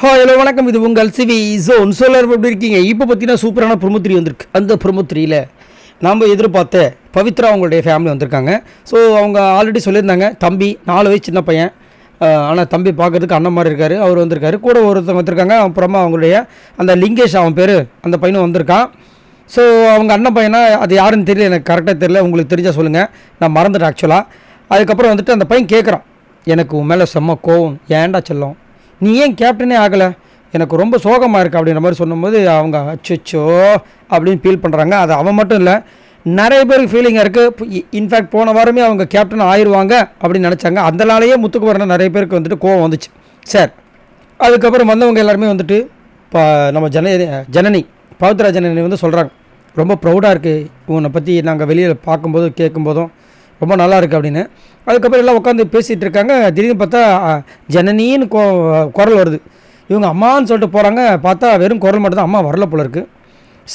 Hello வணக்கம். இது உங்கள் சிவி ஜோன். எல்லாரும் எப்படி இருக்கீங்க? இப்போ பார்த்தீங்கன்னா சூப்பரான ப்ரோமோ3 வந்திருக்கு. அந்த ப்ரோமோ3ல் நாம் எதிர்பார்த்த பவித்ரா அவங்களுடைய ஃபேமிலி வந்திருக்காங்க. ஸோ அவங்க ஆல்ரெடி சொல்லியிருந்தாங்க, தம்பி 4 வயசு சின்ன பையன், ஆனால் தம்பி பார்க்குறதுக்கு அண்ணன் மாதிரி இருக்கார், அவர் வந்திருக்காரு. கூட ஒருத்தவங்க வந்திருக்காங்க. அப்புறமா அவங்களுடைய அந்த லிங்கேஷ் அவன் பேர், அந்த பையனும் வந்திருக்கான். ஸோ அவங்க அண்ணன் பையனா அது யாருன்னு தெரியல, எனக்கு கரெக்டாக தெரியல. உங்களுக்கு தெரிஞ்சால் சொல்லுங்கள், நான் மறந்துட்டேன் ஆக்சுவலாக. அதுக்கப்புறம் வந்துட்டு அந்த பையன் கேட்குறான், எனக்கு உன் மேலே செம்ம கோவம், ஏன்டா செல்லம், நீ ஏன் கேப்டனே ஆகலை, எனக்கு ரொம்ப சோகமாக இருக்குது அப்படின்ற மாதிரி சொன்னும்போது அவங்க அச்சோ அப்படின்னு ஃபீல் பண்ணுறாங்க. அது அவன் மட்டும் இல்லை, நிறைய பேருக்கு ஃபீலிங்காக இருக்குது. இன்ஃபேக்ட் போன வாரமே அவங்க கேப்டன் ஆயிடுவாங்க அப்படின்னு நினச்சாங்க. அதனாலேயே முத்துக்குமரன் நிறைய பேருக்கு வந்துட்டு கோவம் வந்துச்சு. சார் அதுக்கப்புறம் வந்தவங்க எல்லாருமே வந்துட்டு இப்போ நம்ம ஜனனி பவித்ரா ஜனனி வந்து சொல்கிறாங்க, ரொம்ப ப்ரௌடாக இருக்குது உன்னை பற்றி நாங்கள் வெளியில் பார்க்கும்போது கேட்கும்போதும் ரொம்ப நல்லா இருக்குது அப்படின்னு. அதுக்கப்புறம் எல்லாம் உட்காந்து பேசிகிட்டு இருக்காங்க. திடீர்னு பார்த்தா ஜனனின்னு குரல் வருது. இவங்க அம்மான்னு சொல்லிட்டு போகிறாங்க. பார்த்தா வெறும் குரல் மட்டும் தான், அம்மா வரல போல இருக்குது.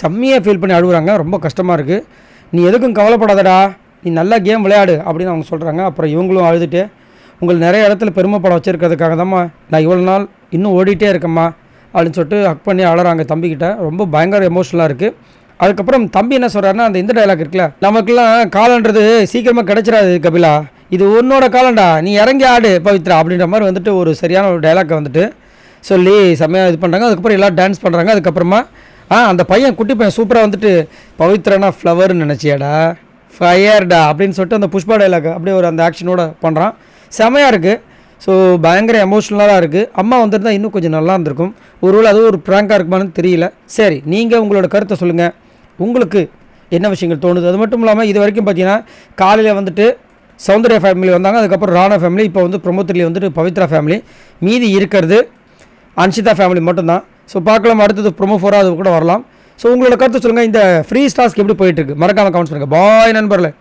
செம்மையாக ஃபீல் பண்ணி அழுகுறாங்க. ரொம்ப கஷ்டமாக இருக்குது. நீ எதுக்கும் கவலைப்படாதடா, நீ நல்லா கேம் விளையாடு அப்படின்னு அவங்க சொல்கிறாங்க. அப்புறம் இவங்களும் அழுதுட்டு, உங்களுக்கு நிறைய இடத்துல பெருமைப்படம் வச்சுருக்கிறதுக்காக தான்மா நான் இவ்வளோ நாள் இன்னும் ஓடிட்டே இருக்கேம்மா அப்படின்னு சொல்லிட்டு ஹக் பண்ணி அழறாங்க தம்பிக்கிட்ட. ரொம்ப பயங்கர எமோஷனலாக இருக்குது. அதுக்கப்புறம் தம்பி என்ன சொல்கிறாருன்னா, அந்த இந்த டைலாக் இருக்குல்ல, நமக்குலாம் காலன்றது சீக்கிரமாக கிடச்சிடாது கபிலா, இது உன்னோட காலண்டா, நீ இறங்கி ஆடு பவித்ரா அப்படின்ற மாதிரி வந்துட்டு ஒரு சரியான ஒரு டைலாக்கை வந்துட்டு சொல்லி செம்மையாக இது பண்ணுறாங்க. அதுக்கப்புறம் எல்லாம் டான்ஸ் பண்ணுறாங்க. அதுக்கப்புறமா அந்த பையன் குட்டி பையன் சூப்பராக வந்துட்டு பவித்ரானா ஃப்ளவர்னு நினச்சியாடா, ஃபயர்டா அப்படின்னு சொல்லிட்டு அந்த புஷ்பா டைலாக் அப்படியே ஒரு அந்த ஆக்ஷனோட பண்ணுறான். செம்மையாக இருக்குது. ஸோ பயங்கர எமோஷ்னலாக இருக்குது. அம்மா வந்துருந்தால் இன்னும் கொஞ்சம் நல்லா இருந்திருக்கும். ஒருவேளை அதுவும் ஒரு ப்ராங்காக இருக்குமான்னு தெரியல. சரி, நீங்கள் உங்களோட கருத்தை சொல்லுங்கள், உங்களுக்கு என்ன விஷயங்கள் தோணுது. அது மட்டும் இல்லாமல் இது வரைக்கும் பார்த்தீங்கன்னா காலையில் வந்துட்டு சௌந்தர்யா ஃபேமிலி வந்தாங்க, அதுக்கப்புறம் ராணா ஃபேமிலி, இப்போ வந்து ப்ரோமோ3 வந்துட்டு பவித்ரா ஃபேமிலி, மீதி இருக்கிறது அன்ஷிதா ஃபேமிலி மட்டும்தான். ஸோ பார்க்கலாம், அடுத்தது ப்ரோமோ4 அது கூட வரலாம். ஸோ உங்களோட கருத்தை சொல்லுங்கள். இந்த ஃப்ரீ ஸ்டாஸ்க்கு எப்படி போயிட்டுருக்கு மறக்காமல் கமெண்ட்ஸ் பண்ணுங்கள். பாய் நண்பர்களே.